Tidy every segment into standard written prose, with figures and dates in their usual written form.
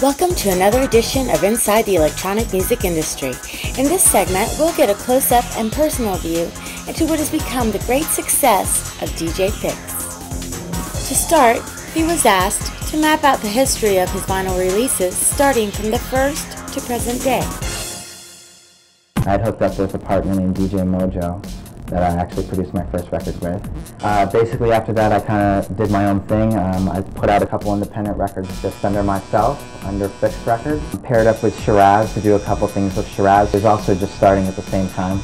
Welcome to another edition of Inside the Electronic Music Industry. In this segment, we'll get a close-up and personal view into what has become the great success of DJ Fixx. To start, he was asked to map out the history of his vinyl releases starting from the first to present day. I had hooked up with a partner named DJ Mojo that I actually produced my first record with. Basically after that I kind of did my own thing. I put out a couple independent records just under myself, under Fixx Records. Paired up with Shiraz to do a couple things with Shiraz. He was also just starting at the same time.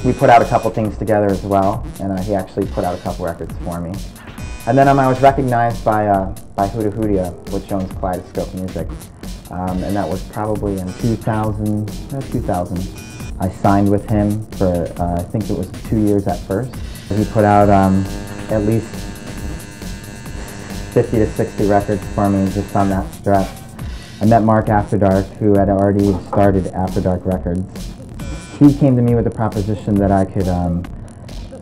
We put out a couple things together as well, and he actually put out a couple records for me. And then I was recognized by Huda Hudia, which owns Kaleidoscope Music. And that was probably in 2000. I signed with him for, I think it was 2 years at first. He put out at least 50 to 60 records for me just on that stretch. I met Mark After Dark, who had already started After Dark Records. He came to me with a proposition that I could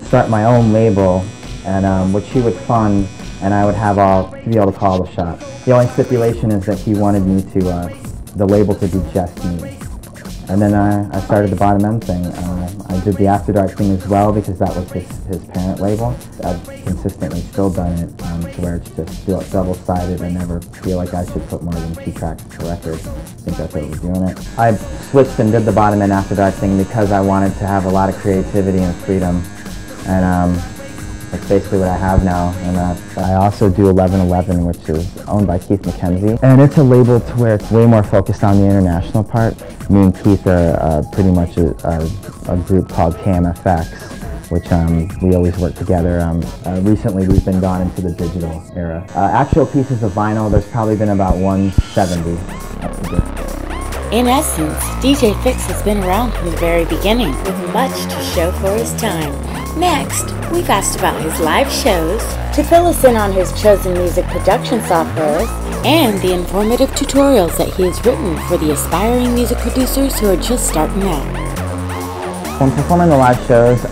start my own label, and which he would fund, and I would have be able to call the shot. The only stipulation is that he wanted me to, the label to be just me. And then I started the Bottom End thing. I did the After Dark thing as well because that was his parent label. I've consistently still done it to where it's just double-sided. I never feel like I should put more than 2 tracks per record. I think that's overdoing it. I switched and did the Bottom End After Dark thing because I wanted to have a lot of creativity and freedom. And that's basically what I have now. And I also do 1111, which is owned by Keith McKenzie. And it's a label to where it's way more focused on the international part. Me and Keith are pretty much a group called KMFX, which we always work together. Recently we've been gone into the digital era. Actual pieces of vinyl, there's probably been about 170. In essence, DJ Fixx has been around from the very beginning, with much to show for his time. Next, we've asked about his live shows, to fill us in on his chosen music production softwares, and the informative tutorials that he has written for the aspiring music producers who are just starting out. When performing the live shows,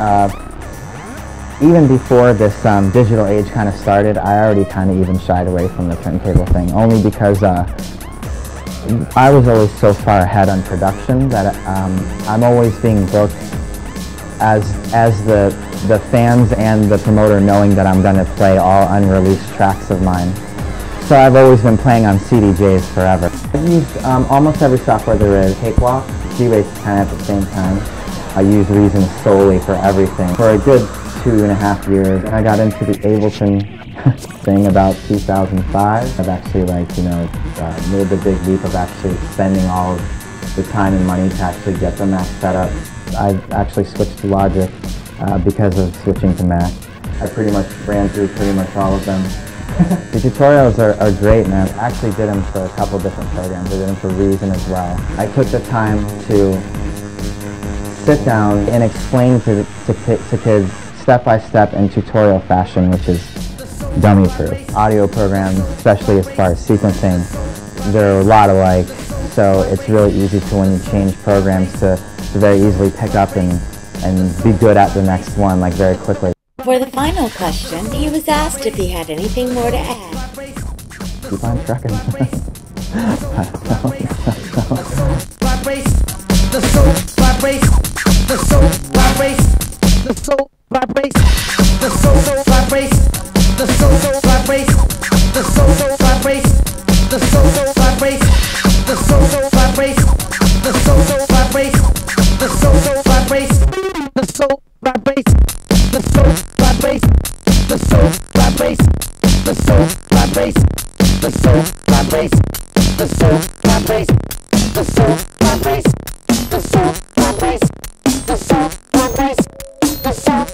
even before this digital age kind of started, I already kind of even shied away from the turntable thing, only because I was always so far ahead on production that I'm always being booked as the fans and the promoter knowing that I'm going to play all unreleased tracks of mine. So I've always been playing on CDJs forever. I've used almost every software there is. Cakewalk, G-Bass kind of at the same time. I use Reason solely for everything. For a good 2.5 years, I got into the Ableton thing about 2005. I've actually made the big leap of actually spending all of the time and money to actually get the Mac set up. I've actually switched to Logic because of switching to Mac. I pretty much ran through pretty much all of them. The tutorials are great, man. I actually did them for a couple different programs. I did them for Reason as well. I took the time to sit down and explain to kids step by step in tutorial fashion, which is dummy-proof. Audio programs, especially as far as sequencing, there are a lot alike, so it's really easy to, when you change programs, to very easily pick up and be good at the next one, like, very quickly. For the final question, he was asked if he had anything more to add. Keep on trucking. I don't know. The soul vibrates, the soul vibrates, the soul vibrates, the soul vibrates, the soul vibrates, the soul vibrates, the soul vibrates, the soul vibrates, the soul vibrates, the soul vibrates, the soul vibrates, the soul vibrates, the soul vibrates, the soul vibrates, the soul vibrates, the soul vibrates, the soul vibrates, the soul vibrates, the soul vibrates, the soul